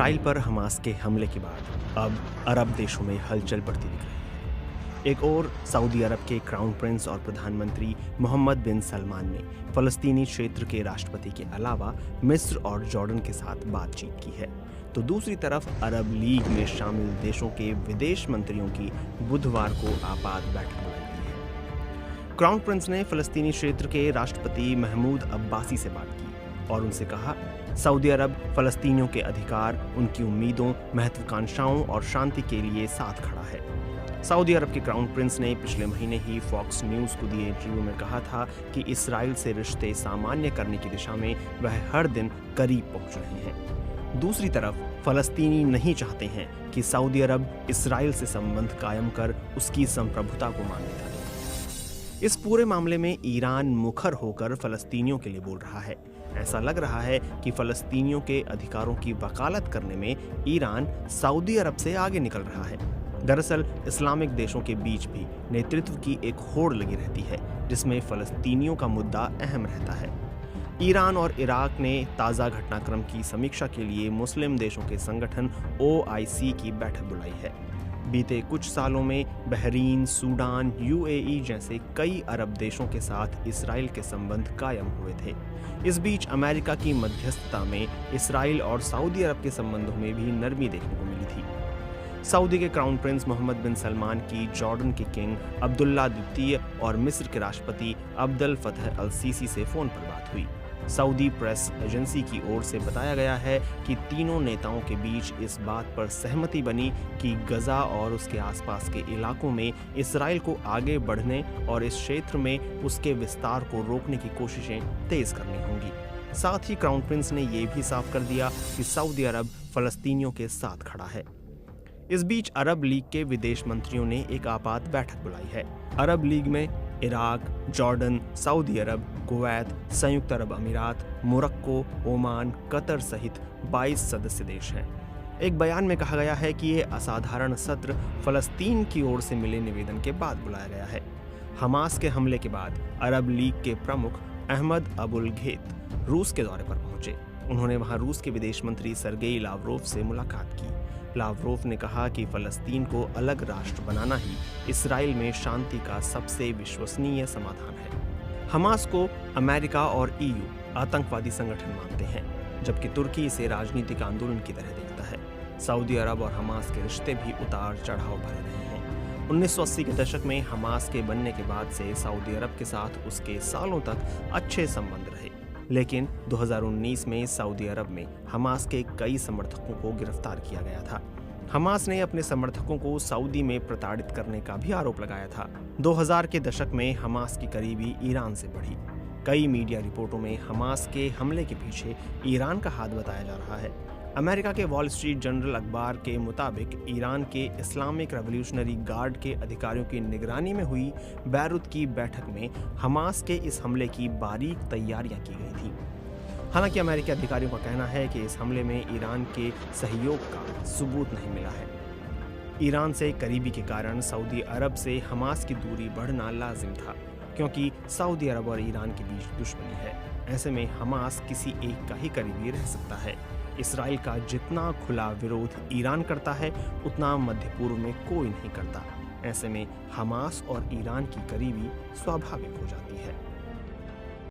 Israel पर Hamas के हमले के बाद अब अरब देशों में हलचल बढ़ती दिख रही है। एक और सऊदी अरब के क्राउन प्रिंस और प्रधानमंत्री मोहम्मद बिन सलमान ने फलस्तीनी क्षेत्र के राष्ट्रपति के अलावा मिस्र और जॉर्डन के साथ बातचीत की है, तो दूसरी तरफ अरब लीग में शामिल देशों के विदेश मंत्रियों की बुधवार को आपात बैठक बुलाई गई है। क्राउन प्रिंस ने फलस्तीनी क्षेत्र के राष्ट्रपति महमूद अब्बासी से बात की और उनसे कहा, सऊदी अरब फलस्तीनियों के अधिकार, उनकी उम्मीदों, महत्वाकांक्षाओं और शांति के लिए साथ खड़ा है। सऊदी अरब के क्राउन प्रिंस ने पिछले महीने ही फॉक्स न्यूज़ को दिए इंटरव्यू में कहा था कि इसराइल से रिश्ते सामान्य करने की दिशा में वह हर दिन करीब पहुंच रहे हैं। दूसरी तरफ फलस्तीनी नहीं चाहते हैं कि सऊदी अरब इसराइल से संबंध कायम कर उसकी संप्रभुता को मान्यता दे। इस पूरे मामले में ईरान मुखर होकर फलस्तीनियों के लिए बोल रहा है। ऐसा लग रहा है कि फलस्तीनियों के अधिकारों की वकालत करने में ईरान सऊदी अरब से आगे निकल रहा है। दरअसल इस्लामिक देशों के बीच भी नेतृत्व की एक होड़ लगी रहती है, जिसमें फलस्तीनियों का मुद्दा अहम रहता है। ईरान और इराक ने ताज़ा घटनाक्रम की समीक्षा के लिए मुस्लिम देशों के संगठन OIC की बैठक बुलाई है। बीते कुछ सालों में बहरीन, सूडान, UAE जैसे कई अरब देशों के साथ इसराइल के संबंध कायम हुए थे। इस बीच अमेरिका की मध्यस्थता में इसराइल और सऊदी अरब के संबंधों में भी नरमी देखने को मिली थी। सऊदी के क्राउन प्रिंस मोहम्मद बिन सलमान की जॉर्डन के किंग अब्दुल्ला द्वितीय और मिस्र के राष्ट्रपति अब्दुल फतह अल सीसी से फोन पर बात हुई। सऊदी प्रेस एजेंसी की ओर से बताया गया है कि तीनों नेताओं के बीच इस बात पर सहमति बनी कि गजा और उसके आसपास के इलाकों में इसराइल को आगे बढ़ने और इस क्षेत्र में उसके विस्तार को रोकने की कोशिशें तेज करनी होंगी। साथ ही क्राउन प्रिंस ने यह भी साफ कर दिया कि सऊदी अरब फलस्तीनियों के साथ खड़ा है। इस बीच अरब लीग के विदेश मंत्रियों ने एक आपात बैठक बुलाई है। अरब लीग में इराक, जॉर्डन, सऊदी अरब, कुवैत, संयुक्त अरब अमीरात, मोरक्को, ओमान, कतर सहित 22 सदस्य देश हैं। एक बयान में कहा गया है कि ये असाधारण सत्र फलस्तीन की ओर से मिले निवेदन के बाद बुलाया गया है। हमास के हमले के बाद अरब लीग के प्रमुख अहमद अबुल घेत रूस के दौरे पर पहुंचे। उन्होंने वहां रूस के विदेश मंत्री सर्गेई लावरोव से मुलाकात की। लावरोव ने कहा कि फलस्तीन को अलग राष्ट्र बनाना ही इसराइल में शांति का सबसे विश्वसनीय समाधान है। हमास को अमेरिका और EU आतंकवादी संगठन मानते हैं, जबकि तुर्की इसे राजनीतिक आंदोलन की तरह देखता है। सऊदी अरब और हमास के रिश्ते भी उतार चढ़ाव भरे रहे हैं। 1980 के दशक में हमास के बनने के बाद से सऊदी अरब के साथ उसके सालों तक अच्छे संबंध रहे, लेकिन 2019 में सऊदी अरब में हमास के कई समर्थकों को गिरफ्तार किया गया था। हमास ने अपने समर्थकों को सऊदी में प्रताड़ित करने का भी आरोप लगाया था। 2000 के दशक में हमास की करीबी ईरान से बढ़ी। कई मीडिया रिपोर्टों में हमास के हमले के पीछे ईरान का हाथ बताया जा रहा है। अमेरिका के वॉल स्ट्रीट जर्नल अखबार के मुताबिक ईरान के इस्लामिक रेवोल्यूशनरी गार्ड के अधिकारियों की निगरानी में हुई बैरूत की बैठक में हमास के इस हमले की बारीक तैयारियां की गई थी। हालांकि अमेरिकी अधिकारियों का कहना है कि इस हमले में ईरान के सहयोग का सबूत नहीं मिला है। ईरान से करीबी के कारण सऊदी अरब से हमास की दूरी बढ़ना लाजिम था, क्योंकि सऊदी अरब और ईरान के बीच दुश्मनी है। ऐसे में हमास किसी एक का ही करीबी रह सकता है। इसराइल का जितना खुला विरोध ईरान करता है, उतना मध्य पूर्व में कोई नहीं करता। ऐसे में हमास और ईरान की करीबी स्वाभाविक हो जाती है।